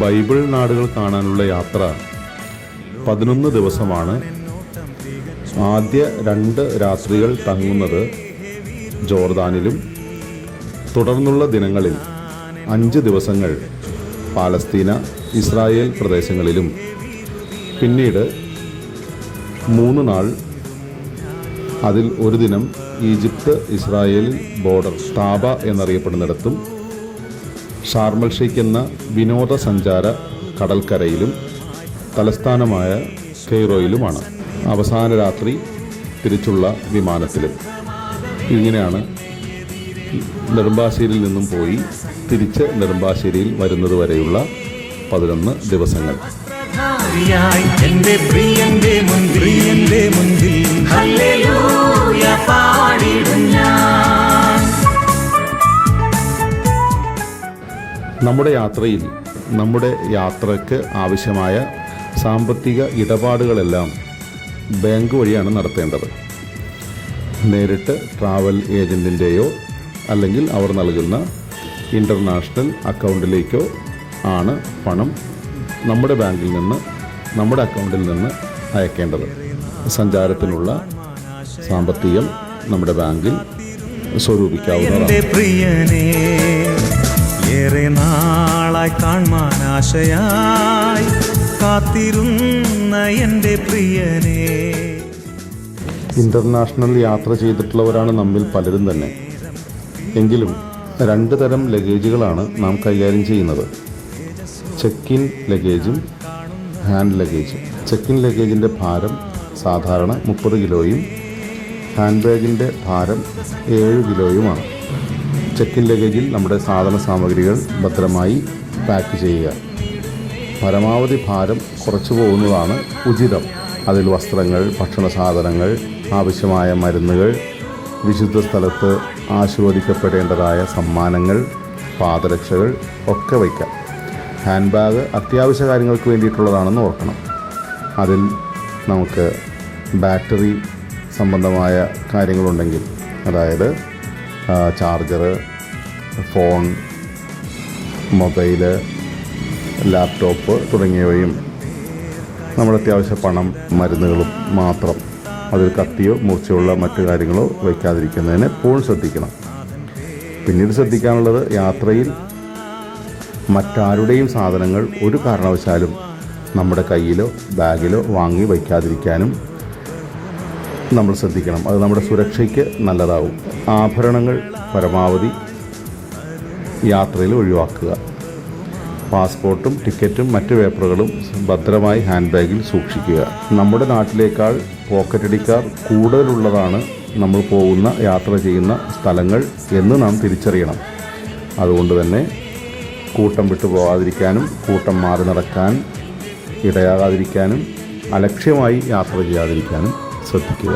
Bible നാടുകൾ കാണാനുള്ള യാത്ര 11 ദിവസമാണ്. ആദ്യ 2 രാത്രികൾ തങ്ങുന്നത് ജോർദാനിലും തുടർന്നുള്ള ദിനങ്ങളിൽ 5 ദിവസങ്ങൾ പാലസ്തീന, ഇസ്രായേൽ പ്രദേശങ്ങളിലും പിന്നീട് 3 നാൾ അതിൽ ഒരു ദിനം ഈജിപ്ത് ഇസ്രായേൽ ബോർഡർ താബ എന്നറിയപ്പെടുന്നിടത്തും ഷാർമൽ ഷെയ്ഖ് എന്ന വിനോദസഞ്ചാര കടൽക്കരയിലും തലസ്ഥാനമായ കെയ്റോയിലുമാണ്. അവസാന രാത്രി തിരിച്ചുള്ള വിമാനത്തിലും. ഇങ്ങനെയാണ് നെടുമ്പാശ്ശേരിയിൽ നിന്നും പോയി തിരിച്ച് നെടുമ്പാശ്ശേരിയിൽ വരുന്നത് വരെയുള്ള 11 ദിവസങ്ങൾ. നമ്മുടെ യാത്രയിൽ നമ്മുടെ യാത്രയ്ക്ക് ആവശ്യമായ സാമ്പത്തിക ഇടപാടുകളെല്ലാം ബാങ്ക് വഴിയാണ് നടത്തേണ്ടത്. നേരിട്ട് ട്രാവൽ ഏജൻറ്റിൻ്റെയോ അല്ലെങ്കിൽ അവർ നൽകുന്ന ഇൻ്റർനാഷണൽ അക്കൗണ്ടിലേക്കോ ആണ് പണം നമ്മുടെ ബാങ്കിൽ നിന്ന് നമ്മുടെ അക്കൗണ്ടിൽ നിന്ന് അയക്കേണ്ടത്. സഞ്ചാരത്തിനുള്ള സാമ്പത്തികം നമ്മുടെ ബാങ്കിൽ സ്വരൂപിക്കാവുന്നതാണ്. ഏറെ നാളായി കാണാൻ ആശയായി കാത്തിരുന്ന എൻ്റെ പ്രിയനേ. ഇൻ്റർനാഷണൽ യാത്ര ചെയ്തിട്ടുള്ളവരാണ് നമ്മിൽ പലരും തന്നെ. എങ്കിലും 2 തരം ലഗേജുകളാണ് നാം കൈകാര്യം ചെയ്യുന്നത്: ചെക്ക് ഇൻ ലഗേജും ഹാൻഡ് ലഗേജും. ചെക്ക് ഇൻ ലഗേജിൻ്റെ ഭാരം സാധാരണ 30 കിലോയും ഹാൻഡ് ബാഗിൻ്റെ ഭാരം 7 കിലോയുമാണ്. ചെക്ക് ഇൻ ലഗേജിൽ നമ്മുടെ സാധന സാമഗ്രികൾ ഭദ്രമായി പാക്ക് ചെയ്യുക. പരമാവധി ഭാരം കുറച്ചു പോകുന്നതാണ് ഉചിതം. അതിൽ വസ്ത്രങ്ങൾ, ഭക്ഷണ സാധനങ്ങൾ, ആവശ്യമായ മരുന്നുകൾ, വിശുദ്ധ സ്ഥലത്ത് ആശീർവദിക്കപ്പെടേണ്ടതായ സമ്മാനങ്ങൾ, പാദരക്ഷകൾ ഒക്കെ വയ്ക്കാം. ഹാൻഡ് ബാഗ് അത്യാവശ്യ കാര്യങ്ങൾക്ക് വേണ്ടിയിട്ടുള്ളതാണെന്ന് ഓർക്കണം. അതിൽ നമുക്ക് ബാറ്ററി സംബന്ധമായ കാര്യങ്ങളുണ്ടെങ്കിൽ, അതായത് ചാർജറ്, ഫോൺ, മൊബൈല്, ലാപ്ടോപ്പ് തുടങ്ങിയവയും നമ്മുടെ അത്യാവശ്യ പണം, മരുന്നുകളും മാത്രം. അതിൽ കത്തിയോ മൂർച്ചയുള്ള മറ്റു കാര്യങ്ങളോ വയ്ക്കാതിരിക്കുന്നതിന് എപ്പോഴും ശ്രദ്ധിക്കണം. പിന്നീട് ശ്രദ്ധിക്കാനുള്ളത്, യാത്രയിൽ മറ്റാരുടെയും സാധനങ്ങൾ ഒരു കാരണവശാലും നമ്മുടെ കയ്യിലോ ബാഗിലോ വാങ്ങി വയ്ക്കാതിരിക്കാനും നമ്മൾ ശ്രദ്ധിക്കണം. അത് നമ്മുടെ സുരക്ഷയ്ക്ക് നല്ലതാവും. ആഭരണങ്ങൾ പരമാവധി യാത്രയിൽ ഒഴിവാക്കുക. പാസ്പോർട്ടും ടിക്കറ്റും മറ്റ് പേപ്പറുകളും ഭദ്രമായി ഹാൻഡ് ബാഗിൽ സൂക്ഷിക്കുക. നമ്മുടെ നാട്ടിലേക്കാൾ പോക്കറ്റടിക്കാർ കൂടുതലുള്ളതാണ് നമ്മൾ പോകുന്ന യാത്ര ചെയ്യുന്ന സ്ഥലങ്ങൾ എന്ന് നാം തിരിച്ചറിയണം. അതുകൊണ്ട് തന്നെ കൂട്ടം വിട്ടു പോകാതിരിക്കാനും കൂട്ടം മാറി നടക്കാൻ ഇടയാകാതിരിക്കാനും അലക്ഷ്യമായി യാത്ര ചെയ്യാതിരിക്കാനും ശ്രദ്ധിക്കുക.